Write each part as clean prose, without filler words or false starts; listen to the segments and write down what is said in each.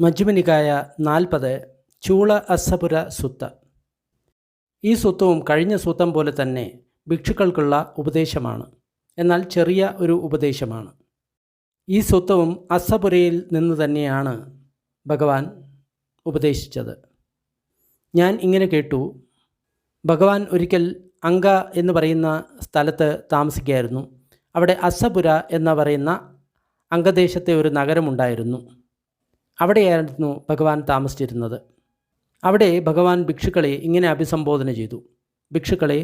മജ്ജ്‌മ നികായ 40 ചൂള അസ്സപുര സുത്ത. ഈ സൂത്തവും കഴിഞ്ഞ സൂത്തം പോലെ തന്നെ ഭിക്ഷുക്കൾക്കുള്ള ഉപദേശമാണ്. എന്നാൽ ചെറിയ ഒരു ഉപദേശമാണ്. ഈ സൂത്തവും അസ്സപുരയിൽ നിന്ന് തന്നെയാണ് ഭഗവാൻ ഉപദേശിച്ചത്. ഞാൻ ഇങ്ങനെ കേട്ടു, ഭഗവാൻ ഒരിക്കൽ അങ്ക എന്ന് പറയുന്ന സ്ഥലത്ത് താമസിക്കുകയായിരുന്നു. അവിടെ അസ്സപുര എന്ന് പറയുന്ന അംഗദേശത്തെ ഒരു നഗരമുണ്ടായിരുന്നു. അവിടെയായിരുന്നു ഭഗവാൻ താമസിച്ചിരുന്നത്. അവിടെ ഭഗവാൻ ഭിക്ഷുക്കളെ ഇങ്ങനെ അഭിസംബോധന ചെയ്തു. ഭിക്ഷുക്കളെ,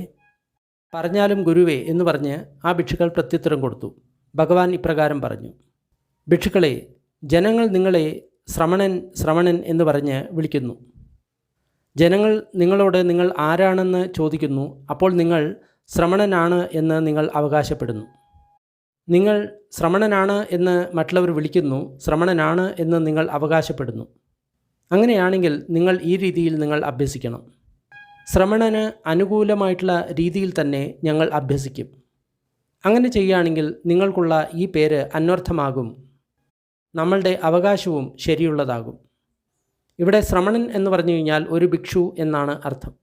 പറഞ്ഞാലും ഗുരുവേ എന്ന് പറഞ്ഞ് ആ ഭിക്ഷുക്കൾ പ്രത്യുത്തരം കൊടുത്തു. ഭഗവാൻ ഇപ്രകാരം പറഞ്ഞു: ഭിക്ഷുക്കളെ, ജനങ്ങൾ നിങ്ങളെ ശ്രമണൻ ശ്രമണൻ എന്ന് പറഞ്ഞ് വിളിക്കുന്നു. ജനങ്ങൾ നിങ്ങളോട് നിങ്ങൾ ആരാണെന്ന് ചോദിക്കുന്നു. അപ്പോൾ നിങ്ങൾ ശ്രമണനാണ് എന്ന് നിങ്ങൾ അവകാശപ്പെടുന്നു. നിങ്ങൾ ശ്രമണനാണ് എന്ന് മറ്റുള്ളവർ വിളിക്കുന്നു, ശ്രമണനാണ് എന്ന് നിങ്ങൾ അവകാശപ്പെടുന്നു. അങ്ങനെയാണെങ്കിൽ നിങ്ങൾ ഈ രീതിയിൽ നിങ്ങൾ അഭ്യസിക്കണം. ശ്രമണന് അനുകൂലമായിട്ടുള്ള രീതിയിൽ തന്നെ ഞങ്ങൾ അഭ്യസിക്കും. അങ്ങനെ ചെയ്യുകയാണെങ്കിൽ നിങ്ങൾക്കുള്ള ഈ പേര് അന്വർത്ഥമാകും, നമ്മളുടെ അവകാശവും ശരിയുള്ളതാകും. ഇവിടെ ശ്രമണൻ എന്ന് പറഞ്ഞു കഴിഞ്ഞാൽ ഒരു ഭിക്ഷു എന്നാണ് അർത്ഥം.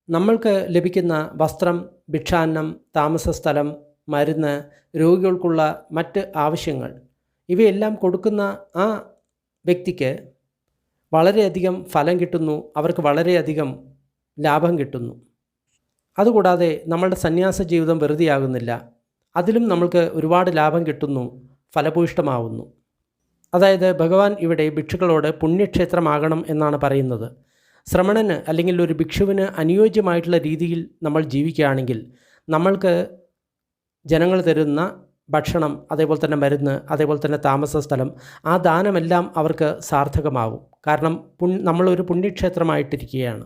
നമ്മൾക്ക് ലഭിക്കുന്ന വസ്ത്രം, ഭിക്ഷാന്നം, താമസസ്ഥലം, മരുന്ന്, രോഗികൾക്കുള്ള മറ്റ് ആവശ്യങ്ങൾ, ഇവയെല്ലാം കൊടുക്കുന്ന ആ വ്യക്തിക്ക് വളരെയധികം ഫലം കിട്ടുന്നു, അവർക്ക് വളരെയധികം ലാഭം കിട്ടുന്നു. അതുകൂടാതെ നമ്മളുടെ സന്യാസ ജീവിതം വെറുതെയാകുന്നില്ല, അതിലും നമ്മൾക്ക് ഒരുപാട് ലാഭം കിട്ടുന്നു, ഫലഭൂയിഷ്ടമാവുന്നു. അതായത് ഭഗവാൻ ഇവിടെ ഭിക്ഷുക്കളോട് പുണ്യക്ഷേത്രമാകണം എന്നാണ് പറയുന്നത്. ശ്രമണന് അല്ലെങ്കിൽ ഒരു ഭിക്ഷുവിന് അനുയോജ്യമായിട്ടുള്ള രീതിയിൽ നമ്മൾ ജീവിക്കുകയാണെങ്കിൽ നമ്മൾക്ക് ജനങ്ങൾ തരുന്ന ഭക്ഷണം, അതേപോലെ തന്നെ മരുന്ന്, അതേപോലെ തന്നെ താമസ സ്ഥലം, ആ ദാനമെല്ലാം അവർക്ക് സാർത്ഥകമാവും. കാരണം നമ്മളൊരു പുണ്യക്ഷേത്രമായിട്ടിരിക്കുകയാണ്.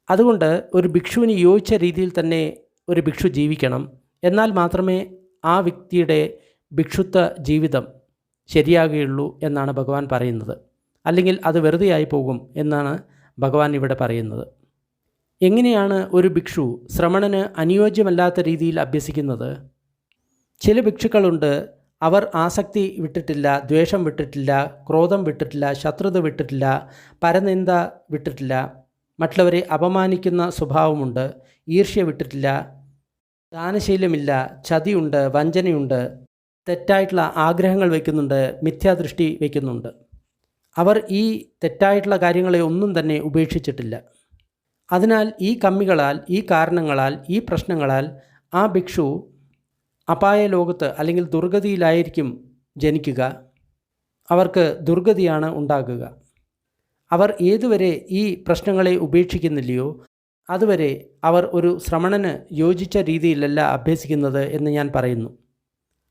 അതുകൊണ്ട് ഒരു ഭിക്ഷുവിന് യോജിച്ച രീതിയിൽ തന്നെ ഒരു ഭിക്ഷു ജീവിക്കണം. എന്നാൽ മാത്രമേ ആ വ്യക്തിയുടെ ഭിക്ഷുത്വ ജീവിതം ശരിയാകുകയുള്ളൂ എന്നാണ് ഭഗവാൻ പറയുന്നത്. അല്ലെങ്കിൽ അത് വെറുതെയായി പോകും എന്നാണ് ഭഗവാൻ ഇവിടെ പറയുന്നത്. എങ്ങനെയാണ് ഒരു ഭിക്ഷു ശ്രമണന് അനുയോജ്യമല്ലാത്ത രീതിയിൽ അഭ്യസിക്കുന്നത്? ചില ഭിക്ഷുക്കളുണ്ട്, അവർ ആസക്തി വിട്ടിട്ടില്ല, ദ്വേഷം വിട്ടിട്ടില്ല, ക്രോധം വിട്ടിട്ടില്ല, ശത്രുത വിട്ടിട്ടില്ല, പരനിന്ദ വിട്ടിട്ടില്ല, മറ്റുള്ളവരെ അപമാനിക്കുന്ന സ്വഭാവമുണ്ട്, ഈർഷ്യ വിട്ടിട്ടില്ല, ദാനശീലമില്ല, ചതിയുണ്ട്, വഞ്ചനയുണ്ട്, തെറ്റായിട്ടുള്ള ആഗ്രഹങ്ങൾ വയ്ക്കുന്നുണ്ട്, മിഥ്യാദൃഷ്ടി വയ്ക്കുന്നുണ്ട്. അവർ ഈ തെറ്റായിട്ടുള്ള കാര്യങ്ങളെ ഒന്നും തന്നെ ഉപേക്ഷിച്ചിട്ടില്ല. അതിനാൽ ഈ കമ്മികളാൽ, ഈ കാരണങ്ങളാൽ, ഈ പ്രശ്നങ്ങളാൽ ആ ഭിക്ഷു അപായ ലോകത്ത് അല്ലെങ്കിൽ ദുർഗതിയിലായിരിക്കും ജനിക്കുക. അവർക്ക് ദുർഗതിയാണ് ഉണ്ടാകുക. അവർ ഏതുവരെ ഈ പ്രശ്നങ്ങളെ ഉപേക്ഷിക്കുന്നില്ലയോ അതുവരെ അവർ ഒരു ശ്രമണന് യോജിച്ച രീതിയിലല്ല അഭ്യസിക്കുന്നത് എന്ന് ഞാൻ പറയുന്നു.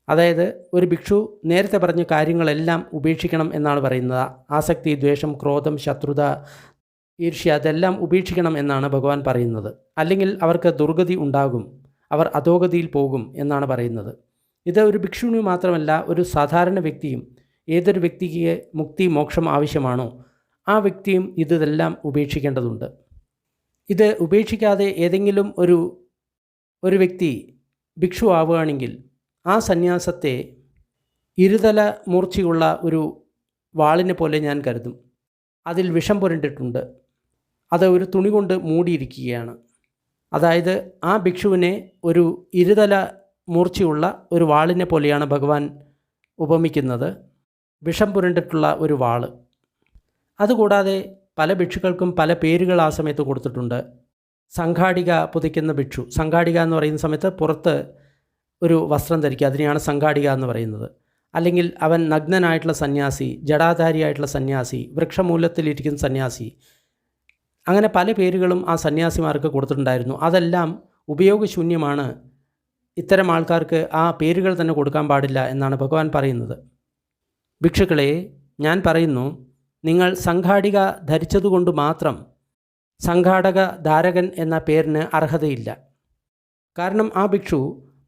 അതായത് ഒരു ഭിക്ഷു നേരത്തെ പറഞ്ഞ കാര്യങ്ങളെല്ലാം ഉപേക്ഷിക്കണം എന്നാണ് പറയുന്നത്. ആസക്തി, ദ്വേഷം, ക്രോധം, ശത്രുത, ഈർഷ്യ, അതെല്ലാം ഉപേക്ഷിക്കണം എന്നാണ് ഭഗവാൻ പറയുന്നത്. അല്ലെങ്കിൽ അവർക്ക് ദുർഗതി ഉണ്ടാകും, അവർ അധോഗതിയിൽ പോകും എന്നാണ് പറയുന്നത്. ഇത് ഒരു ഭിക്ഷുവിന് മാത്രമല്ല, ഒരു സാധാരണ വ്യക്തിയും, ഏതൊരു വ്യക്തിക്ക് മുക്തി മോക്ഷം ആവശ്യമാണോ ആ വ്യക്തിയും ഇതെല്ലാം ഉപേക്ഷിക്കേണ്ടതുണ്ട്. ഇത് ഉപേക്ഷിക്കാതെ ഏതെങ്കിലും ഒരു വ്യക്തി ഭിക്ഷു ആവുകയാണെങ്കിൽ ആ സന്യാസത്തെ ഇരുതല മൂർച്ചയുള്ള ഒരു വാളിനെ പോലെ ഞാൻ കരുതും. അതിൽ വിഷം പുരണ്ടിട്ടുണ്ട്, അത് ഒരു തുണി കൊണ്ട് മൂടിയിരിക്കുകയാണ്. അതായത് ആ ഭിക്ഷുവിനെ ഒരു ഇരുതല മൂർച്ചയുള്ള ഒരു വാളിനെ പോലെയാണ് ഭഗവാൻ ഉപമിക്കുന്നത്, വിഷം പുരണ്ടിട്ടുള്ള ഒരു വാള്. അതുകൂടാതെ പല ഭിക്ഷുക്കൾക്കും പല പേരുകൾ ആ സമയത്ത് കൊടുത്തിട്ടുണ്ട്. സംഘാടിക പുതയ്ക്കുന്ന ഭിക്ഷു, സംഘാടിക എന്ന് പറയുന്ന സമയത്ത് പുറത്ത് ഒരു വസ്ത്രം ധരിക്കുക, അതിനെയാണ് സംഘാടിക എന്ന് പറയുന്നത്. അല്ലെങ്കിൽ അവൻ നഗ്നനായിട്ടുള്ള സന്യാസി, ജടാധാരിയായിട്ടുള്ള സന്യാസി, വൃക്ഷമൂലത്തിലിരിക്കുന്ന സന്യാസി, അങ്ങനെ പല പേരുകളും ആ സന്യാസിമാർക്ക് കൊടുത്തിട്ടുണ്ടായിരുന്നു. അതെല്ലാം ഉപയോഗശൂന്യമാണ്. ഇത്തരം ആൾക്കാർക്ക് ആ പേരുകൾ തന്നെ കൊടുക്കാൻ പാടില്ല എന്നാണ് ഭഗവാൻ പറയുന്നത്. ഭിക്ഷുക്കളെ, ഞാൻ പറയുന്നു, നിങ്ങൾ സംഘാടിക ധരിച്ചതുകൊണ്ട് മാത്രം സംഘാടക ധാരകൻ എന്ന പേരിന് അർഹതയില്ല. കാരണം ആ ഭിക്ഷു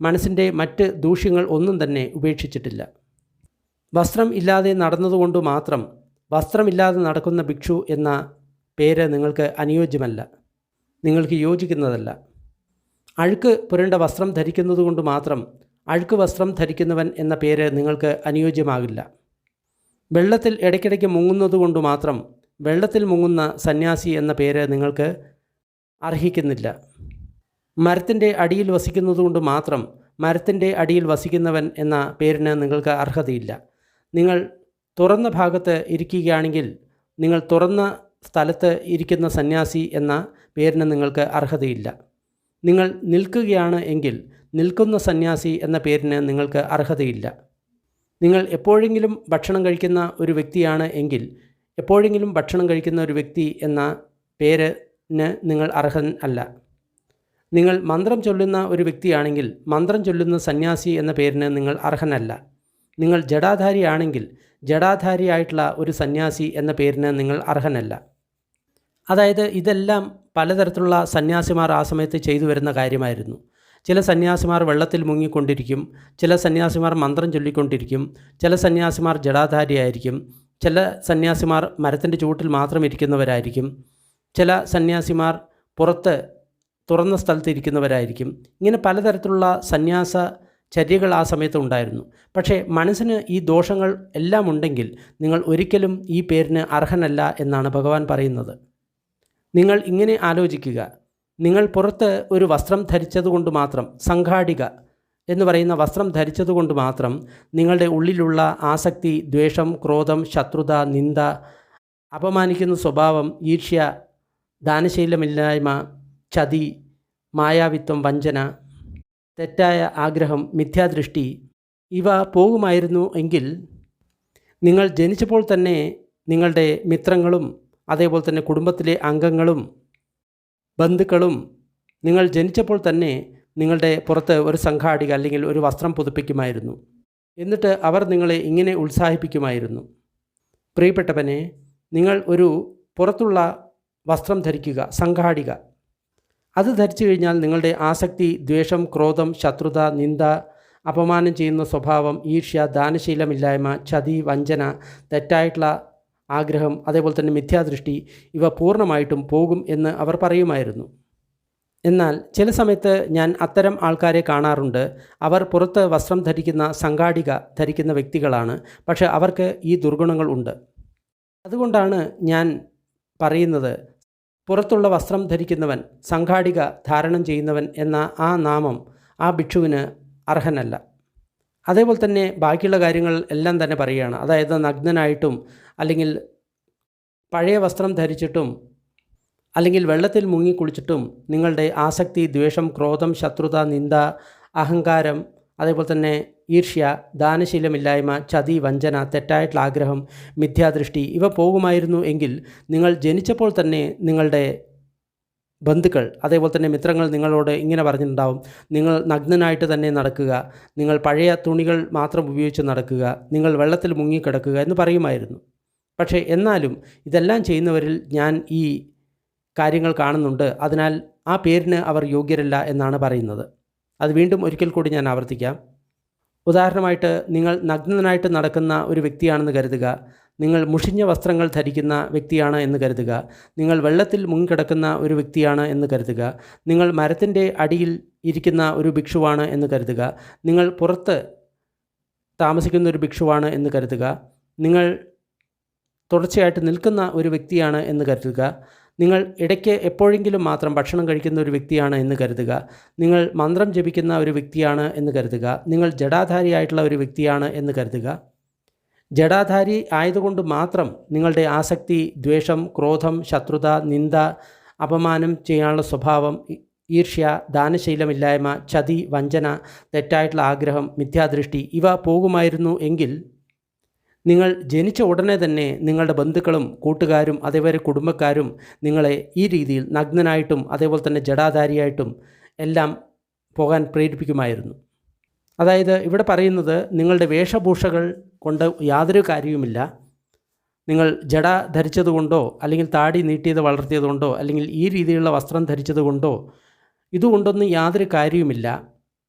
മനസ്സിൻ്റെ മറ്റ് ദൂഷ്യങ്ങൾ ഒന്നും തന്നെ ഉപേക്ഷിച്ചിട്ടില്ല. വസ്ത്രം ഇല്ലാതെ നടന്നതുകൊണ്ട് മാത്രം വസ്ത്രമില്ലാതെ നടക്കുന്ന ഭിക്ഷു എന്ന പേര് നിങ്ങൾക്ക് അനുയോജ്യമല്ല, നിങ്ങൾക്ക് യോജിക്കുന്നതല്ല. അഴുക്ക് പുരണ്ട വസ്ത്രം ധരിക്കുന്നത് കൊണ്ട് മാത്രം അഴുക്ക് വസ്ത്രം ധരിക്കുന്നവൻ എന്ന പേര് നിങ്ങൾക്ക് അനുയോജ്യമാകില്ല. വെള്ളത്തിൽ ഇടയ്ക്കിടയ്ക്ക് മുങ്ങുന്നത് കൊണ്ട് മാത്രം വെള്ളത്തിൽ മുങ്ങുന്ന സന്യാസി എന്ന പേര് നിങ്ങൾക്ക് അർഹിക്കുന്നില്ല. മരത്തിൻ്റെ അടിയിൽ വസിക്കുന്നത് കൊണ്ട് മാത്രം മരത്തിൻ്റെ അടിയിൽ വസിക്കുന്നവൻ എന്ന പേരിന് നിങ്ങൾക്ക് അർഹതയില്ല. നിങ്ങൾ തുറന്ന ഭാഗത്ത് ഇരിക്കുകയാണെങ്കിൽ നിങ്ങൾ തുറന്ന സ്ഥലത്ത് ഇരിക്കുന്ന സന്യാസി എന്ന പേരിന് നിങ്ങൾക്ക് അർഹതയില്ല. നിങ്ങൾ നിൽക്കുകയാണ് എങ്കിൽ നിൽക്കുന്ന സന്യാസി എന്ന പേരിന് നിങ്ങൾക്ക് അർഹതയില്ല. നിങ്ങൾ എപ്പോഴെങ്കിലും ഭക്ഷണം കഴിക്കുന്ന ഒരു വ്യക്തിയാണ് എങ്കിൽ എപ്പോഴെങ്കിലും ഭക്ഷണം കഴിക്കുന്ന ഒരു വ്യക്തി എന്ന പേരിന് നിങ്ങൾ അർഹൻ അല്ല. നിങ്ങൾ മന്ത്രം ചൊല്ലുന്ന ഒരു വ്യക്തിയാണെങ്കിൽ മന്ത്രം ചൊല്ലുന്ന സന്യാസി എന്ന പേരിന് നിങ്ങൾ അർഹനല്ല. നിങ്ങൾ ജടാധാരിയാണെങ്കിൽ ജടാധാരിയായിട്ടുള്ള ഒരു സന്യാസി എന്ന പേരിന് നിങ്ങൾ അർഹനല്ല. അതായത് ഇതെല്ലാം പലതരത്തിലുള്ള സന്യാസിമാർ ആ സമയത്ത് ചെയ്തു വരുന്ന കാര്യമായിരുന്നു. ചില സന്യാസിമാർ വെള്ളത്തിൽ മുങ്ങിക്കൊണ്ടിരിക്കും, ചില സന്യാസിമാർ മന്ത്രം ചൊല്ലിക്കൊണ്ടിരിക്കും, ചില സന്യാസിമാർ ജടാധാരിയായിരിക്കും, ചില സന്യാസിമാർ മരത്തിൻ്റെ ചുവട്ടിൽ മാത്രം ഇരിക്കുന്നവരായിരിക്കും, ചില സന്യാസിമാർ പുറത്ത് തുറന്ന സ്ഥലത്ത് ഇരിക്കുന്നവരായിരിക്കും. ഇങ്ങനെ പലതരത്തിലുള്ള സന്യാസ ചര്യകൾ ആ സമയത്ത് ഉണ്ടായിരുന്നു. പക്ഷേ മനസ്സിന് ഈ ദോഷങ്ങൾ എല്ലാം ഉണ്ടെങ്കിൽ നിങ്ങൾ ഒരിക്കലും ഈ പേരിന് അർഹനല്ല എന്നാണ് ഭഗവാൻ പറയുന്നത്. നിങ്ങൾ ഇങ്ങനെ ആലോചിക്കുക, നിങ്ങൾ പുറത്ത് ഒരു വസ്ത്രം ധരിച്ചതുകൊണ്ട് മാത്രം, സംഘാടിക എന്ന് പറയുന്ന വസ്ത്രം ധരിച്ചതുകൊണ്ട് മാത്രം നിങ്ങളുടെ ഉള്ളിലുള്ള ആസക്തി, ദ്വേഷം, ക്രോധം, ശത്രുത, നിന്ദ, അപമാനിക്കുന്ന സ്വഭാവം, ഈർഷ്യ, ദാനശീലമില്ലായ്മ, ചതി, മായാവിത്വം, വഞ്ചന, തെറ്റായ ആഗ്രഹം, മിഥ്യാദൃഷ്ടി ഇവ പോകുമായിരുന്നു എങ്കിൽ നിങ്ങൾ ജനിച്ചപ്പോൾ തന്നെ നിങ്ങളുടെ മിത്രങ്ങളും അതേപോലെ തന്നെ കുടുംബത്തിലെ അംഗങ്ങളും ബന്ധുക്കളും നിങ്ങൾ ജനിച്ചപ്പോൾ തന്നെ നിങ്ങളുടെ പുറത്ത് ഒരു സംഘാടിക അല്ലെങ്കിൽ ഒരു വസ്ത്രം പുതുപ്പിക്കുമായിരുന്നു. എന്നിട്ട് അവർ നിങ്ങളെ ഇങ്ങനെ ഉത്സാഹിപ്പിക്കുമായിരുന്നു: പ്രിയപ്പെട്ടവനെ, നിങ്ങൾ ഒരു പുറത്തുള്ള വസ്ത്രം ധരിക്കുക, സംഘാടിക. അത് ധരിച്ചു കഴിഞ്ഞാൽ നിങ്ങളുടെ ആസക്തി, ദ്വേഷം, ക്രോധം, ശത്രുത, നിന്ദ, അപമാനം ചെയ്യുന്ന സ്വഭാവം, ഈർഷ്യ, ദാനശീലമില്ലായ്മ, ചതി, വഞ്ചന, തെറ്റായിട്ടുള്ള ആഗ്രഹം, അതേപോലെ തന്നെ മിഥ്യാദൃഷ്ടി ഇവ പൂർണ്ണമായിട്ടും പോകും എന്ന് അവർ പറയുമായിരുന്നു. എന്നാൽ ചില സമയത്ത് ഞാൻ അത്തരം ആൾക്കാരെ കാണാറുണ്ട്. അവർ പുറത്ത് വസ്ത്രം ധരിക്കുന്ന, സംഘാടിക ധരിക്കുന്ന വ്യക്തികളാണ്. പക്ഷേ അവർക്ക് ഈ ദുർഗുണങ്ങൾ ഉണ്ട്. അതുകൊണ്ടാണ് ഞാൻ പറയുന്നത്, പുറത്തുള്ള വസ്ത്രം ധരിക്കുന്നവൻ, സംഘാടിക ധാരണം ചെയ്യുന്നവൻ എന്ന ആ നാമം ആ ഭിക്ഷുവിന് അർഹനല്ല. അതേപോലെ തന്നെ ബാക്കിയുള്ള കാര്യങ്ങൾ എല്ലാം തന്നെ പറയുകയാണ്. അതായത് നഗ്നനായിട്ടും അല്ലെങ്കിൽ പഴയ വസ്ത്രം ധരിച്ചിട്ടും അല്ലെങ്കിൽ വെള്ളത്തിൽ മുങ്ങിക്കുളിച്ചിട്ടും നിങ്ങളുടെ ആസക്തി, ദ്വേഷം, ക്രോധം, ശത്രുത, നിന്ദ, അഹങ്കാരം, അതേപോലെ തന്നെ ഈർഷ്യ, ദാനശീലമില്ലായ്മ, ചതി, വഞ്ചന, തെറ്റായിട്ടുള്ള ആഗ്രഹം, മിഥ്യാദൃഷ്ടി ഇവ പോകുമായിരുന്നു എങ്കിൽ നിങ്ങൾ ജനിച്ചപ്പോൾ തന്നെ നിങ്ങളുടെ ബന്ധുക്കൾ അതേപോലെ തന്നെ മിത്രങ്ങൾ നിങ്ങളോട് ഇങ്ങനെ പറഞ്ഞിട്ടുണ്ടാവും: നിങ്ങൾ നഗ്നനായിട്ട് തന്നെ നടക്കുക, നിങ്ങൾ പഴയ തുണികൾ മാത്രം ഉപയോഗിച്ച് നടക്കുക, നിങ്ങൾ വെള്ളത്തിൽ മുങ്ങിക്കിടക്കുക എന്ന് പറയുമായിരുന്നു. പക്ഷേ എന്നാലും ഇതെല്ലാം ചെയ്യുന്നവരിൽ ഞാൻ ഈ കാര്യങ്ങൾ കാണുന്നുണ്ട്. അതിനാൽ ആ പേരിന് അവർ യോഗ്യരല്ല എന്നാണ് പറയുന്നത്. അത് വീണ്ടും ഒരിക്കൽ കൂടി ഞാൻ ആവർത്തിക്കാം. ഉദാഹരണമായിട്ട്, നിങ്ങൾ നഗ്നനായിട്ട് നടക്കുന്ന ഒരു വ്യക്തിയാണെന്ന് കരുതുക, നിങ്ങൾ മുഷിഞ്ഞ വസ്ത്രങ്ങൾ ധരിക്കുന്ന വ്യക്തിയാണ് എന്ന് കരുതുക, നിങ്ങൾ വെള്ളത്തിൽ മുങ്ങിക്കിടക്കുന്ന ഒരു വ്യക്തിയാണ് എന്ന് കരുതുക, നിങ്ങൾ മരത്തിൻ്റെ അടിയിൽ ഇരിക്കുന്ന ഒരു ഭിക്ഷുവാണ് എന്ന് കരുതുക, നിങ്ങൾ പുറത്ത് താമസിക്കുന്ന ഒരു ഭിക്ഷുവാണ് എന്ന് കരുതുക, നിങ്ങൾ തുടർച്ചയായിട്ട് നിൽക്കുന്ന ഒരു വ്യക്തിയാണ് എന്ന് കരുതുക, നിങ്ങൾ ഇടയ്ക്ക് എപ്പോഴെങ്കിലും മാത്രം ഭക്ഷണം കഴിക്കുന്ന ഒരു വ്യക്തിയാണ് എന്ന് കരുതുക, നിങ്ങൾ മന്ത്രം ജപിക്കുന്ന ഒരു വ്യക്തിയാണ് എന്ന് കരുതുക, നിങ്ങൾ ജടാധാരിയായിട്ടുള്ള ഒരു വ്യക്തിയാണ് എന്ന് കരുതുക. ജടാധാരി ആയതുകൊണ്ട് മാത്രം നിങ്ങളുടെ ആസക്തി, ദ്വേഷം, ക്രോധം, ശത്രുത, നിന്ദ, അപമാനം ചെയ്യാനുള്ള സ്വഭാവം, ഈർഷ്യ, ദാനശീലമില്ലായ്മ, ചതി, വഞ്ചന, തെറ്റായിട്ടുള്ള ആഗ്രഹം, മിഥ്യാദൃഷ്ടി ഇവ പോകുമായിരുന്നു എങ്കിൽ നിങ്ങൾ ജനിച്ച ഉടനെ തന്നെ നിങ്ങളുടെ ബന്ധുക്കളും കൂട്ടുകാരും അതേപോലെ കുടുംബക്കാരും നിങ്ങളെ ഈ രീതിയിൽ നഗ്നനായിട്ടും അതേപോലെ തന്നെ ജടാധാരിയായിട്ടും എല്ലാം പോകാൻ പ്രേരിപ്പിക്കുമായിരുന്നു. അതായത് ഇവിടെ പറയുന്നത്, നിങ്ങളുടെ വേഷഭൂഷകൾ കൊണ്ട് യാതൊരു കാര്യവുമില്ല. നിങ്ങൾ ജട ധരിച്ചതുകൊണ്ടോ അല്ലെങ്കിൽ താടി നീട്ടിയത് വളർത്തിയതുകൊണ്ടോ അല്ലെങ്കിൽ ഈ രീതിയിലുള്ള വസ്ത്രം ധരിച്ചതുകൊണ്ടോ ഇതുകൊണ്ടൊന്നും യാതൊരു കാര്യവുമില്ല.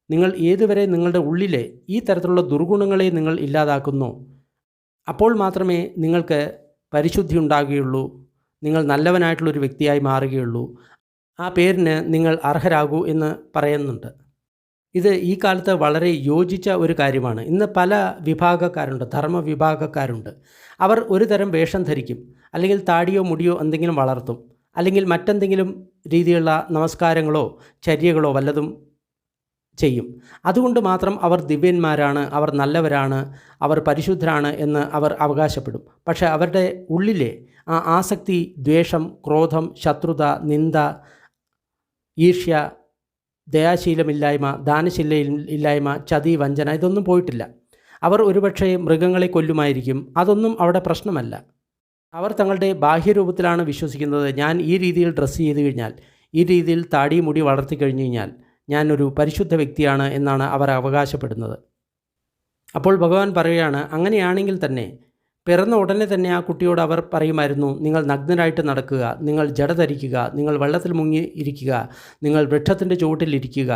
നിങ്ങൾ ഏതുവരെ നിങ്ങളുടെ ഉള്ളിലെ ഈ തരത്തിലുള്ള ദുർഗുണങ്ങളെ നിങ്ങൾ ഇല്ലാതാക്കുന്നു, അപ്പോൾ മാത്രമേ നിങ്ങൾക്ക് പരിശുദ്ധി ഉണ്ടാകുകയുള്ളൂ, നിങ്ങൾ നല്ലവനായിട്ടുള്ളൊരു വ്യക്തിയായി മാറുകയുള്ളൂ, ആ പേരിന് നിങ്ങൾ അർഹരാകൂ എന്ന് പറയുന്നുണ്ട്. ഇത് ഈ കാലത്ത് വളരെ യോജിച്ച ഒരു കാര്യമാണ്. ഇന്ന് പല വിഭാഗക്കാരുണ്ട്, ധർമ്മ വിഭാഗക്കാരുണ്ട്. അവർ ഒരു തരം വേഷം ധരിക്കും, അല്ലെങ്കിൽ താടിയോ മുടിയോ എന്തെങ്കിലും വളർത്തും, അല്ലെങ്കിൽ മറ്റെന്തെങ്കിലും രീതിയിലുള്ള നമസ്കാരങ്ങളോ ചര്യകളോ വല്ലതും ചെയ്യും. അതുകൊണ്ട് മാത്രം അവർ ദിവ്യന്മാരാണ്, അവർ നല്ലവരാണ്, അവർ പരിശുദ്ധരാണ് എന്ന് അവർ അവകാശപ്പെടും. പക്ഷേ അവരുടെ ഉള്ളിലെ ആ ആസക്തി, ദ്വേഷം, ക്രോധം, ശത്രുത, നിന്ദ, ഈർഷ്യ, ദയാശീലമില്ലായ്മ, ദാനശീലമില്ലായ്മ, ചതി, വഞ്ചന ഇതൊന്നും പോയിട്ടില്ല. അവർ ഒരുപക്ഷെ മൃഗങ്ങളെ കൊല്ലുമായിരിക്കും. അതൊന്നും അവിടെ പ്രശ്നമല്ല. അവർ തങ്ങളുടെ ബാഹ്യരൂപത്തിലാണ് വിശ്വസിക്കുന്നത്. ഞാൻ ഈ രീതിയിൽ ഡ്രസ്സ് ചെയ്ത് കഴിഞ്ഞാൽ, ഈ രീതിയിൽ താടി മുടി വളർത്തി കഴിഞ്ഞു കഴിഞ്ഞാൽ ഞാനൊരു പരിശുദ്ധ വ്യക്തിയാണ് എന്നാണ് അവർ അവകാശപ്പെടുന്നത്. അപ്പോൾ ഭഗവാൻ പറയുകയാണ്, അങ്ങനെയാണെങ്കിൽ തന്നെ പിറന്ന ഉടനെ തന്നെ ആ കുട്ടിയോട് അവർ പറയുമായിരുന്നു, നിങ്ങൾ നഗ്നരായിട്ട് നടക്കുക, നിങ്ങൾ ജട ധരിക്കുക, നിങ്ങൾ വെള്ളത്തിൽ മുങ്ങി ഇരിക്കുക, നിങ്ങൾ വൃക്ഷത്തിൻ്റെ ചുവട്ടിലിരിക്കുക,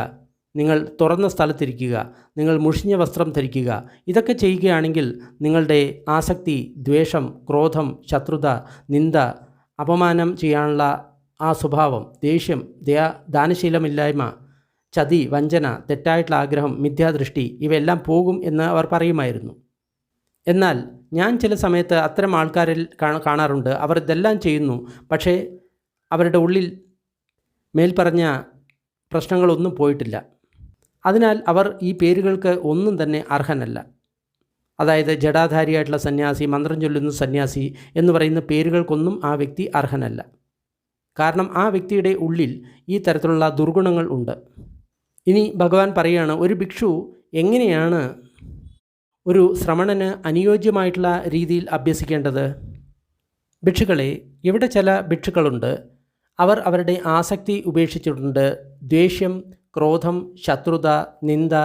നിങ്ങൾ തുറന്ന സ്ഥലത്തിരിക്കുക, നിങ്ങൾ മുഷിഞ്ഞ വസ്ത്രം ധരിക്കുക. ഇതൊക്കെ ചെയ്യുകയാണെങ്കിൽ നിങ്ങളുടെ ആസക്തി, ദ്വേഷം, ക്രോധം, ശത്രുത, നിന്ദ, അപമാനം ചെയ്യാനുള്ള ആ സ്വഭാവം, ദേഷ്യം, ദാനശീലമില്ലായ്മ, ചതി, വഞ്ചന, തെറ്റായിട്ടുള്ള ആഗ്രഹം, മിഥ്യാദൃഷ്ടി ഇവയെല്ലാം പോകും എന്ന് അവർ പറയുമായിരുന്നു. എന്നാൽ ഞാൻ ചില സമയത്ത് അത്തരം ആൾക്കാരിൽ കാണാറുണ്ട്. അവർ ഇതെല്ലാം ചെയ്യുന്നു, പക്ഷേ അവരുടെ ഉള്ളിൽ മേൽപ്പറഞ്ഞ പ്രശ്നങ്ങളൊന്നും പോയിട്ടില്ല. അതിനാൽ അവർ ഈ പേരുകൾക്ക് ഒന്നും തന്നെ അർഹനല്ല. അതായത് ജടാധാരിയായിട്ടുള്ള സന്യാസി, മന്ത്രം ചൊല്ലുന്ന സന്യാസി എന്ന് പറയുന്ന പേരുകൾക്കൊന്നും ആ വ്യക്തി അർഹനല്ല. കാരണം ആ വ്യക്തിയുടെ ഉള്ളിൽ ഈ തരത്തിലുള്ള ദുർഗുണങ്ങൾ ഉണ്ട്. ഇനി ഭഗവാൻ പറയുകയാണ്, ഒരു ഭിക്ഷു എങ്ങനെയാണ് ഒരു ശ്രമണന് അനുയോജ്യമായിട്ടുള്ള രീതിയിൽ അഭ്യസിക്കേണ്ടത്? ഭിക്ഷുക്കളെ, ഇവിടെ ചില ഭിക്ഷുക്കളുണ്ട്, അവർ അവരുടെ ആസക്തി ഉപേക്ഷിച്ചിട്ടുണ്ട്. ദ്വേഷ്യം, ക്രോധം, ശത്രുത, നിന്ദ,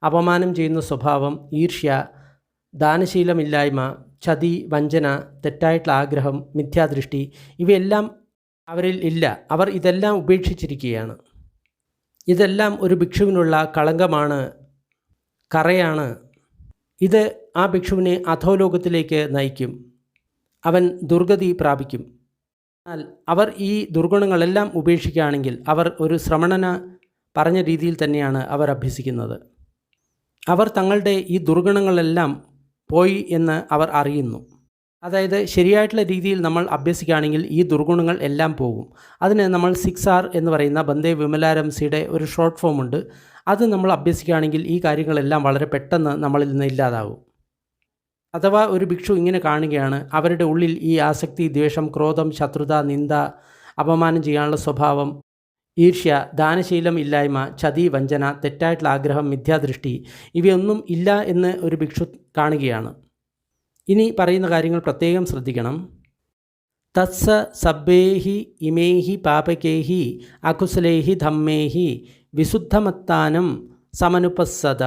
അപമാനം ചെയ്യുന്ന സ്വഭാവം, ഈർഷ്യ, ദാനശീലമില്ലായ്മ, ചതി, വഞ്ചന, തെറ്റായിട്ടുള്ള ആഗ്രഹം, മിഥ്യാദൃഷ്ടി ഇവയെല്ലാം അവരിൽ ഇല്ല. അവർ ഇതെല്ലാം ഉപേക്ഷിച്ചിരിക്കുകയാണ്. ഇതെല്ലാം ഒരു ഭിക്ഷുവിനുള്ള കളങ്കമാണ്, കറയാണ്. ഇത് ആ ഭിക്ഷുവിനെ അധോലോകത്തിലേക്ക് നയിക്കും. അവൻ ദുർഗതി പ്രാപിക്കും. എന്നാൽ അവർ ഈ ദുർഗുണങ്ങളെല്ലാം ഉപേക്ഷിക്കുകയാണെങ്കിൽ അവർ ഒരു ശ്രമണന പറഞ്ഞ രീതിയിൽ തന്നെയാണ് അവർ അഭ്യസിക്കുന്നത്. അവർ തങ്ങളുടെ ഈ ദുർഗുണങ്ങളെല്ലാം പോയി എന്ന് അവർ അറിയുന്നു. അതായത് ശരിയായിട്ടുള്ള രീതിയിൽ നമ്മൾ അഭ്യസിക്കുകയാണെങ്കിൽ ഈ ദുർഗുണങ്ങൾ എല്ലാം പോകും. അതിന് നമ്മൾ 6R എന്ന് പറയുന്ന ബന്ദേ വിമലാരംസിയുടെ ഒരു ഷോർട്ട് ഫോം ഉണ്ട്. അത് നമ്മൾ അഭ്യസിക്കുകയാണെങ്കിൽ ഈ കാര്യങ്ങളെല്ലാം വളരെ പെട്ടെന്ന് നമ്മളിൽ നിന്ന് ഇല്ലാതാവും. അഥവാ ഒരു ഭിക്ഷു ഇങ്ങനെ കാണുകയാണ്, അവരുടെ ഉള്ളിൽ ഈ ആസക്തി, ദ്വേഷം, ക്രോധം, ശത്രുത, നിന്ദ, അപമാനം ചെയ്യാനുള്ള സ്വഭാവം, ഈർഷ്യ, ദാനശീലം ഇല്ലായ്മ, ചതി, വഞ്ചന, തെറ്റായിട്ടുള്ള ആഗ്രഹം, മിഥ്യാദൃഷ്ടി ഇവയൊന്നും ഇല്ല എന്ന് ഒരു ഭിക്ഷു കാണുകയാണ്. ഇനി പറയുന്ന കാര്യങ്ങൾ പ്രത്യേകം ശ്രദ്ധിക്കണം. തത്സ സബ്ബേഹി ഇമേഹി പാപകേഹി അകുശലേഹി ധമ്മേഹി വിശുദ്ധമത്താനം സമനുപസ്സത.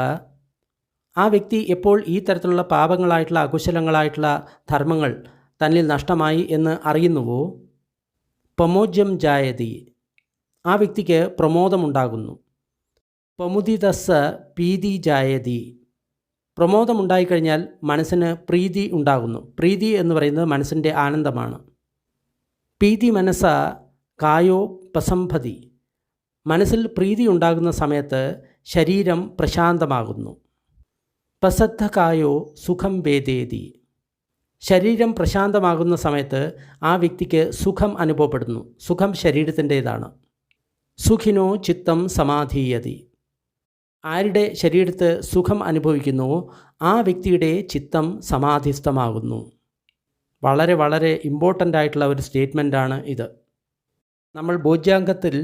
ആ വ്യക്തി എപ്പോൾ ഈ തരത്തിലുള്ള പാപങ്ങളായിട്ടുള്ള അകുശലങ്ങളായിട്ടുള്ള ധർമ്മങ്ങൾ തന്നിൽ നഷ്ടമായി എന്ന് അറിയുന്നുവോ, പ്രമോജ്യം ജായതി, ആ വ്യക്തിക്ക് പ്രമോദമുണ്ടാകുന്നു. പ്രമുദിതസ്സ പീതി ജായതി, പ്രമോദമുണ്ടായിക്കഴിഞ്ഞാൽ മനസ്സിന് പ്രീതി ഉണ്ടാകുന്നു. പ്രീതി എന്ന് പറയുന്നത് മനസ്സിൻ്റെ ആനന്ദമാണ്. പീതി മനസ്സ കായോ പ്രസംഭതി, മനസ്സിൽ പ്രീതി ഉണ്ടാകുന്ന സമയത്ത് ശരീരം പ്രശാന്തമാകുന്നു. പ്രസദ്ധകായോ സുഖം വേദേതി, ശരീരം പ്രശാന്തമാകുന്ന സമയത്ത് ആ വ്യക്തിക്ക് സുഖം അനുഭവപ്പെടുന്നു. സുഖം ശരീരത്തിൻ്റേതാണ്. സുഖിനോ ചിത്തം സമാധീയതി, ആരുടെ ശരീരത്ത് സുഖം അനുഭവിക്കുന്നുവോ ആ വ്യക്തിയുടെ ചിത്തം സമാധിസ്ഥമാകുന്നു. വളരെ വളരെ ഇമ്പോർട്ടൻ്റ് ആയിട്ടുള്ള ഒരു സ്റ്റേറ്റ്മെൻറ്റാണ് ഇത്. നമ്മൾ ബോധ്യാംഗത്തിൽ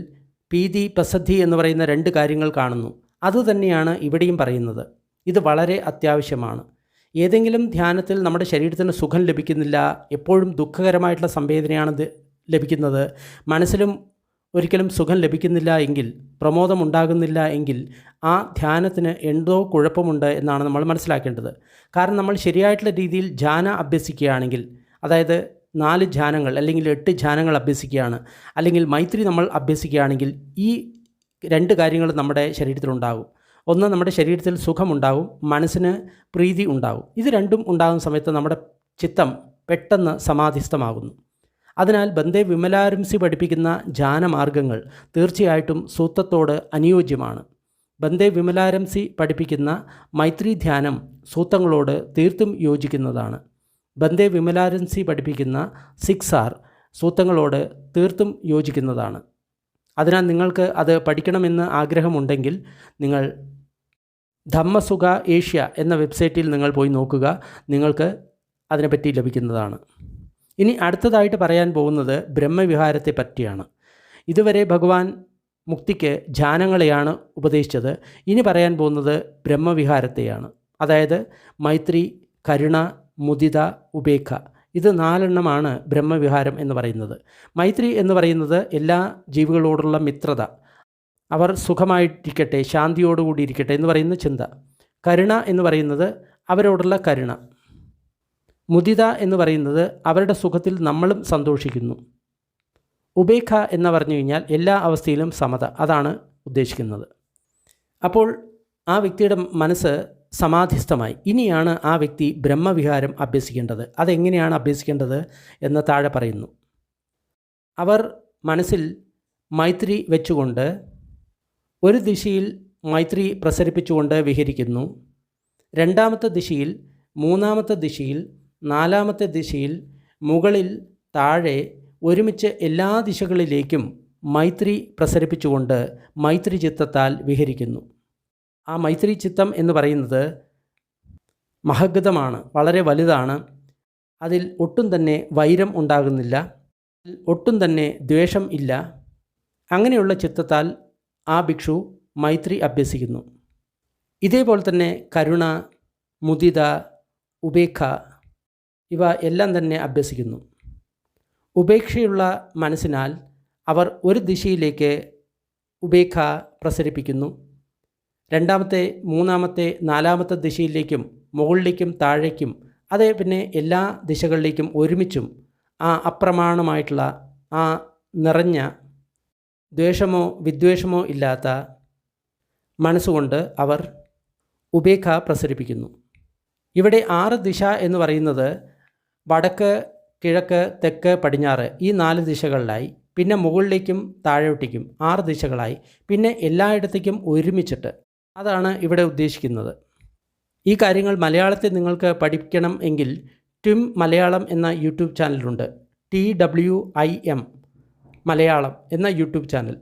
പീതി, പ്രസദ്ധി എന്ന് പറയുന്ന 2 കാര്യങ്ങൾ കാണുന്നു. അതുതന്നെയാണ് ഇവിടെയും പറയുന്നത്. ഇത് വളരെ അത്യാവശ്യമാണ്. ഏതെങ്കിലും ധ്യാനത്തിൽ നമ്മുടെ ശരീരത്തിന് സുഖം ലഭിക്കുന്നില്ല, എപ്പോഴും ദുഃഖകരമായിട്ടുള്ള സംവേദനയാണ് ലഭിക്കുന്നത്, മനസ്സിലും ഒരിക്കലും സുഖം ലഭിക്കുന്നില്ല എങ്കിൽ, പ്രമോദം ഉണ്ടാകുന്നില്ല എങ്കിൽ ആ ധ്യാനത്തിന് എന്തോ കുഴപ്പമുണ്ട് എന്നാണ് നമ്മൾ മനസ്സിലാക്കേണ്ടത്. കാരണം നമ്മൾ ശരിയായിട്ടുള്ള രീതിയിൽ ധ്യാന അഭ്യസിക്കുകയാണെങ്കിൽ, അതായത് 4 ധ്യാനങ്ങൾ അല്ലെങ്കിൽ 8 ധ്യാനങ്ങൾ അഭ്യസിക്കുകയാണ്, അല്ലെങ്കിൽ മൈത്രി നമ്മൾ അഭ്യസിക്കുകയാണെങ്കിൽ ഈ 2 കാര്യങ്ങൾ നമ്മുടെ ശരീരത്തിലുണ്ടാകും. ഒന്ന്, നമ്മുടെ ശരീരത്തിൽ സുഖമുണ്ടാകും, മനസ്സിന് പ്രീതി ഉണ്ടാകും. ഇത് രണ്ടും ഉണ്ടാകുന്ന സമയത്ത് നമ്മുടെ ചിത്തം പെട്ടെന്ന് സമാധിസ്ഥമാകുന്നു. അതിനാൽ ബന്ദേ വിമലാരംസി പഠിപ്പിക്കുന്ന ധ്യാനമാർഗങ്ങൾ തീർച്ചയായിട്ടും സൂത്രത്തോട് അനുയോജ്യമാണ്. ബന്ദേ വിമലാരംസി പഠിപ്പിക്കുന്ന മൈത്രി ധ്യാനം സൂത്രങ്ങളോട് തീർത്തും യോജിക്കുന്നതാണ്. ബന്ദേ വിമലാരംസി പഠിപ്പിക്കുന്ന 6R സൂത്രങ്ങളോട് തീർത്തും യോജിക്കുന്നതാണ്. അതിനാൽ നിങ്ങൾക്ക് അത് പഠിക്കണമെന്ന് ആഗ്രഹമുണ്ടെങ്കിൽ നിങ്ങൾ ധമ്മസുഖ ഏഷ്യ എന്ന വെബ്സൈറ്റിൽ നിങ്ങൾ പോയി നോക്കുക, നിങ്ങൾക്ക് അതിനെപ്പറ്റി ലഭിക്കുന്നതാണ്. ഇനി അടുത്തതായിട്ട് പറയാൻ പോകുന്നത് ബ്രഹ്മവിഹാരത്തെ പറ്റിയാണ്. ഇതുവരെ ഭഗവാൻ മുക്തിക്ക് ധ്യാനങ്ങളെയാണ് ഉപദേശിച്ചത്. ഇനി പറയാൻ പോകുന്നത് ബ്രഹ്മവിഹാരത്തെയാണ്. അതായത് മൈത്രി, കരുണ, മുദിത, ഉപേക്ഷ, ഇത് 4 ബ്രഹ്മവിഹാരം എന്ന് പറയുന്നത്. മൈത്രി എന്ന് പറയുന്നത് എല്ലാ ജീവികളോടുള്ള മിത്രത, അവർ സുഖമായിട്ടിരിക്കട്ടെ, ശാന്തിയോടുകൂടി ഇരിക്കട്ടെ എന്ന് പറയുന്ന ചിന്ത. കരുണ എന്ന് പറയുന്നത് അവരോടുള്ള കരുണ. മുദിത എന്ന് പറയുന്നത് അവരുടെ സുഖത്തിൽ നമ്മളും സന്തോഷിക്കുന്നു. ഉപേക്ഷ എന്ന് പറഞ്ഞു കഴിഞ്ഞാൽ എല്ലാ അവസ്ഥയിലും സമത, അതാണ് ഉദ്ദേശിക്കുന്നത്. അപ്പോൾ ആ വ്യക്തിയുടെ മനസ്സ് സമാധിസ്ഥമായി. ഇനിയാണ് ആ വ്യക്തി ബ്രഹ്മവിഹാരം അഭ്യസിക്കേണ്ടത്. അതെങ്ങനെയാണ് അഭ്യസിക്കേണ്ടത് എന്ന് താഴെ പറയുന്നു. അവർ മനസ്സിൽ മൈത്രി വെച്ചുകൊണ്ട് ഒരു ദിശയിൽ മൈത്രി പ്രസരിപ്പിച്ചുകൊണ്ട് വിഹരിക്കുന്നു. രണ്ടാമത്തെ ദിശയിൽ, മൂന്നാമത്തെ ദിശയിൽ, നാലാമത്തെ ദിശയിൽ, മുകളിൽ, താഴെ ഒരുമിച്ച് എല്ലാ ദിശകളിലേക്കും മൈത്രി പ്രസരിപ്പിച്ചുകൊണ്ട് മൈത്രി ചിത്തത്താൽ വിഹരിക്കുന്നു. ആ മൈത്രി ചിത്തം എന്ന് പറയുന്നത് മഹഗതമാണ്, വളരെ വലുതാണ്. അതിൽ ഒട്ടും തന്നെ വൈരം ഉണ്ടാകുന്നില്ല, ഒട്ടും തന്നെ ദ്വേഷം ഇല്ല. അങ്ങനെയുള്ള ചിത്തത്താൽ ആ ഭിക്ഷു മൈത്രി അഭ്യസിക്കുന്നു. ഇതേപോലെ തന്നെ കരുണ, മുദിത, ഉപേക്ഷ ഇവ എല്ലാം തന്നെ അഭ്യസിക്കുന്നു. ഉപേക്ഷയുള്ള മനസ്സിനാൽ അവർ ഒരു ദിശയിലേക്ക് ഉപേക്ഷ പ്രസരിപ്പിക്കുന്നു. രണ്ടാമത്തെ, മൂന്നാമത്തെ, നാലാമത്തെ ദിശയിലേക്കും മുകളിലേക്കും താഴേക്കും, അതേ പിന്നെ എല്ലാ ദിശകളിലേക്കും ഒരുമിച്ചും ആ അപ്രമാണമായിട്ടുള്ള, ആ നിറഞ്ഞ ദ്വേഷമോ വിദ്വേഷമോ ഇല്ലാത്ത മനസ്സുകൊണ്ട് അവർ ഉപേക്ഷ പ്രസരിപ്പിക്കുന്നു. ഇവിടെ 6 ദിശ എന്ന് പറയുന്നത് വടക്ക്, കിഴക്ക്, തെക്ക്, പടിഞ്ഞാറ്, ഈ 4 ദിശകളിലായി. പിന്നെ മുകളിലേക്കും താഴോട്ടേക്കും 6 ദിശകളായി. പിന്നെ എല്ലായിടത്തേക്കും ഒരുമിച്ചിട്ട്, അതാണ് ഇവിടെ ഉദ്ദേശിക്കുന്നത്. ഈ കാര്യങ്ങൾ മലയാളത്തിൽ നിങ്ങൾക്ക് പഠിക്കണം എങ്കിൽ ട്വിം മലയാളം എന്ന യൂട്യൂബ് ചാനലുണ്ട്. TWIM മലയാളം എന്ന യൂട്യൂബ് ചാനൽ.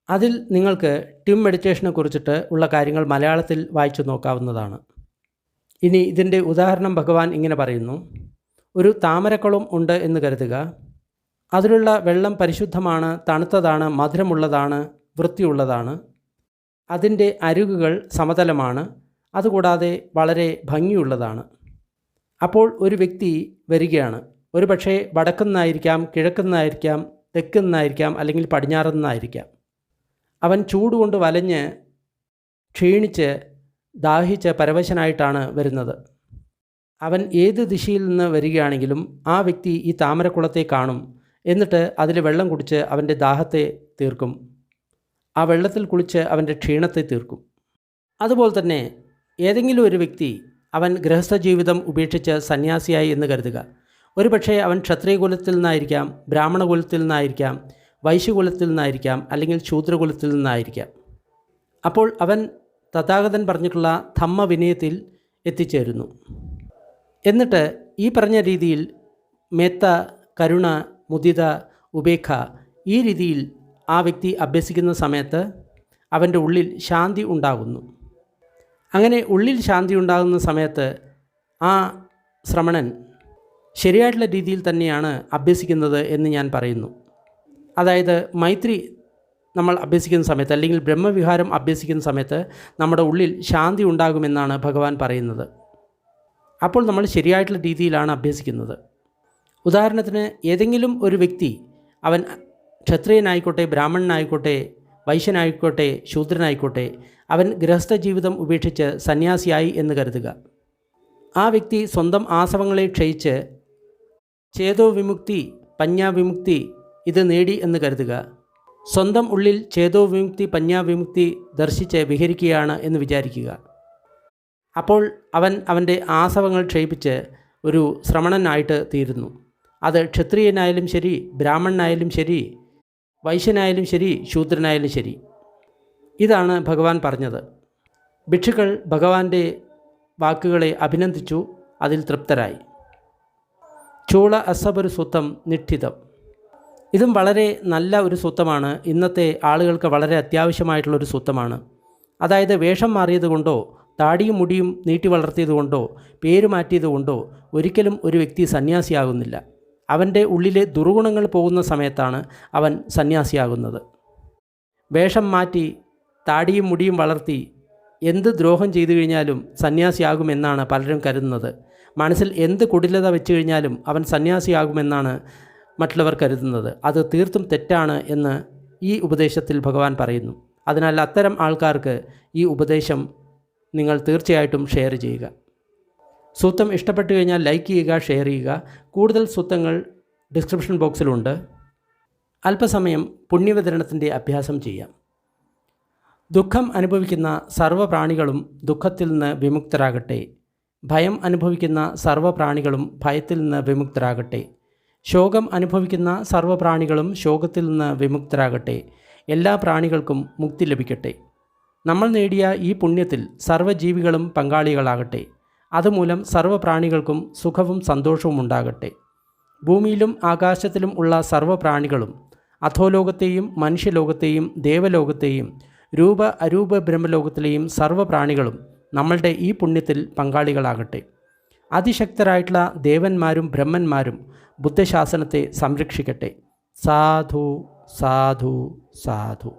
അതിൽ നിങ്ങൾക്ക് ട്വിം മെഡിറ്റേഷനെ കുറിച്ചിട്ട് ഉള്ള കാര്യങ്ങൾ മലയാളത്തിൽ വായിച്ചു നോക്കാവുന്നതാണ്. ഇനി ഇതിൻ്റെ ഉദാഹരണം ഭഗവാൻ ഇങ്ങനെ പറയുന്നു. ഒരു താമരക്കുളം ഉണ്ട് എന്ന് കരുതുക. അതിലുള്ള വെള്ളം പരിശുദ്ധമാണ്, തണുത്തതാണ്, മധുരമുള്ളതാണ്, വൃത്തിയുള്ളതാണ്. അതിൻ്റെ അരുകുകൾ സമതലമാണ്, അതുകൂടാതെ വളരെ ഭംഗിയുള്ളതാണ്. അപ്പോൾ ഒരു വ്യക്തി വരികയാണ്. ഒരു പക്ഷേ വടക്കുനിന്നായിരിക്കാം, കിഴക്കുനിന്നായിരിക്കാം, തെക്കുനിന്നായിരിക്കാം, അല്ലെങ്കിൽ പടിഞ്ഞാറുനിന്നായിരിക്കാം. അവൻ ചൂടുകൊണ്ട് വലഞ്ഞ് ക്ഷീണിച്ച് ദാഹിച്ച് പരവശനായിട്ടാണ് വരുന്നത്. അവൻ ഏത് ദിശയിൽ നിന്ന് വരികയാണെങ്കിലും ആ വ്യക്തി ഈ താമരക്കുളത്തെ കാണും. എന്നിട്ട് അതിൽ വെള്ളം കുടിച്ച് അവൻ്റെ ദാഹത്തെ തീർക്കും. ആ വെള്ളത്തിൽ കുളിച്ച് അവൻ്റെ ക്ഷീണത്തെ തീർക്കും. അതുപോലെ തന്നെ ഏതെങ്കിലും ഒരു വ്യക്തി അവൻ ഗൃഹസ്ഥ ജീവിതം ഉപേക്ഷിച്ച് സന്യാസിയായി എന്ന് കരുതുക. ഒരുപക്ഷെ അവൻ ക്ഷത്രിയകുലത്തിൽ നിന്നായിരിക്കാം, ബ്രാഹ്മണകുലത്തിൽ നിന്നായിരിക്കാം, വൈശ്യകുലത്തിൽ നിന്നായിരിക്കാം, അല്ലെങ്കിൽ ശൂദ്രകുലത്തിൽ നിന്നായിരിക്കാം. അപ്പോൾ അവൻ തഥാഗതൻ പറഞ്ഞിട്ടുള്ള ധമ്മവിനയത്തിൽ എത്തിച്ചേരുന്നു. എന്നിട്ട് ഈ പറഞ്ഞ രീതിയിൽ മേത്ത, കരുണ, മുദിത, ഉപേക്ഷ ഈ രീതിയിൽ ആ വ്യക്തി അഭ്യസിക്കുന്ന സമയത്ത് അവൻ്റെ ഉള്ളിൽ ശാന്തി ഉണ്ടാകുന്നു. അങ്ങനെ ഉള്ളിൽ ശാന്തി ഉണ്ടാകുന്ന സമയത്ത് ആ ശ്രമണൻ ശരിയായിട്ടുള്ള രീതിയിൽ തന്നെയാണ് അഭ്യസിക്കുന്നത് എന്ന് ഞാൻ പറയുന്നു. അതായത് മൈത്രി നമ്മൾ അഭ്യസിക്കുന്ന സമയത്ത്, അല്ലെങ്കിൽ ബ്രഹ്മവിഹാരം അഭ്യസിക്കുന്ന സമയത്ത് നമ്മുടെ ഉള്ളിൽ ശാന്തി ഉണ്ടാകുമെന്നാണ് ഭഗവാൻ പറയുന്നത്. അപ്പോൾ നമ്മൾ ശരിയായിട്ടുള്ള രീതിയിലാണ് അഭ്യസിക്കുന്നത്. ഉദാഹരണത്തിന് ഏതെങ്കിലും ഒരു വ്യക്തി, അവൻ ക്ഷത്രിയനായിക്കോട്ടെ, ബ്രാഹ്മണനായിക്കോട്ടെ, വൈശ്യനായിക്കോട്ടെ, ശൂദ്രനായിക്കോട്ടെ, അവൻ ഗൃഹസ്ഥ ജീവിതം ഉപേക്ഷിച്ച് സന്യാസിയായി എന്ന് കരുതുക. ആ വ്യക്തി സ്വന്തം ആസവങ്ങളെ ക്ഷയിച്ച് ചേതോ വിമുക്തി, പഞ്ഞാവിമുക്തി ഇത് നേടി എന്ന് കരുതുക. സ്വന്തം ഉള്ളിൽ ചേതോ വിമുക്തി, പഞ്ഞാവിമുക്തി ദർശിച്ച് വിഹരിക്കുകയാണ് എന്ന് വിചാരിക്കുക. അപ്പോൾ അവൻ അവൻ്റെ ആസവങ്ങൾ ക്ഷയിപ്പിച്ച് ഒരു ശ്രമണനായിട്ട് തീരുന്നു. അത് ക്ഷത്രിയനായാലും ശരി, ബ്രാഹ്മണനായാലും ശരി, വൈശ്യനായാലും ശരി, ശൂദ്രനായാലും ശരി. ഇതാണ് ഭഗവാൻ പറഞ്ഞത്. ഭിക്ഷുക്കൾ ഭഗവാന്റെ വാക്കുകളെ അഭിനന്ദിച്ചു, അതിൽ തൃപ്തരായി. ചൂള അസപുരു സൂത്തം നിഠിതം. ഇതും വളരെ നല്ല ഒരു സൂത്രമാണ്. ഇന്നത്തെ ആളുകൾക്ക് വളരെ അത്യാവശ്യമായിട്ടുള്ളൊരു സൂത്രമാണ്. അതായത് വേഷം മാറിയതുകൊണ്ടോ താടിയും മുടിയും നീട്ടി വളർത്തിയതുകൊണ്ടോ പേര് മാറ്റിയതുകൊണ്ടോ ഒരിക്കലും ഒരു വ്യക്തി സന്യാസിയാകുന്നില്ല. അവൻ്റെ ഉള്ളിലെ ദുർഗുണങ്ങൾ പോകുന്ന സമയത്താണ് അവൻ സന്യാസിയാകുന്നത്. വേഷം മാറ്റി താടിയും മുടിയും വളർത്തി എന്ത് ദ്രോഹം ചെയ്തു കഴിഞ്ഞാലും സന്യാസിയാകുമെന്നാണ് പലരും കരുതുന്നത്. മനസ്സിൽ എന്ത് കുടിലത വെച്ച് കഴിഞ്ഞാലും അവൻ സന്യാസിയാകുമെന്നാണ് മറ്റുള്ളവർ കരുതുന്നത്. അത് തീർത്തും തെറ്റാണ് എന്ന് ഈ ഉപദേശത്തിൽ ഭഗവാൻ പറയുന്നു. അതിനാൽ അത്തരം ആൾക്കാർക്ക് ഈ ഉപദേശം നിങ്ങൾ തീർച്ചയായിട്ടും ഷെയർ ചെയ്യുക. സൂത്രം ഇഷ്ടപ്പെട്ടു കഴിഞ്ഞാൽ ലൈക്ക് ചെയ്യുക, ഷെയർ ചെയ്യുക. കൂടുതൽ സൂത്രങ്ങൾ ഡിസ്ക്രിപ്ഷൻ ബോക്സിലുണ്ട്. അല്പസമയം പുണ്യവിതരണത്തിൻ്റെ അഭ്യാസം ചെയ്യാം. ദുഃഖം അനുഭവിക്കുന്ന സർവ്വ പ്രാണികളും ദുഃഖത്തിൽ നിന്ന് വിമുക്തരാകട്ടെ. ഭയം അനുഭവിക്കുന്ന സർവ്വ പ്രാണികളും ഭയത്തിൽ നിന്ന് വിമുക്തരാകട്ടെ. ശോകം അനുഭവിക്കുന്ന സർവ്വ പ്രാണികളും ശോകത്തിൽ നിന്ന് വിമുക്തരാകട്ടെ. എല്ലാ പ്രാണികൾക്കും മുക്തി ലഭിക്കട്ടെ. നമ്മൾ നേടിയ ഈ പുണ്യത്തിൽ സർവ്വജീവികളും പങ്കാളികളാകട്ടെ. അതുമൂലം സർവ്വ പ്രാണികൾക്കും സുഖവും സന്തോഷവും ഉണ്ടാകട്ടെ. ഭൂമിയിലും ആകാശത്തിലും ഉള്ള സർവ്വ പ്രാണികളും അധോലോകത്തെയും മനുഷ്യലോകത്തെയും ദേവലോകത്തെയും രൂപ അരൂപ ബ്രഹ്മലോകത്തിലെയും സർവ്വ പ്രാണികളും നമ്മളുടെ ഈ പുണ്യത്തിൽ പങ്കാളികളാകട്ടെ. അതിശക്തരായിട്ടുള്ള ദേവന്മാരും ബ്രഹ്മന്മാരും ബുദ്ധശാസനത്തെ സംരക്ഷിക്കട്ടെ. സാധു സാധു സാധു.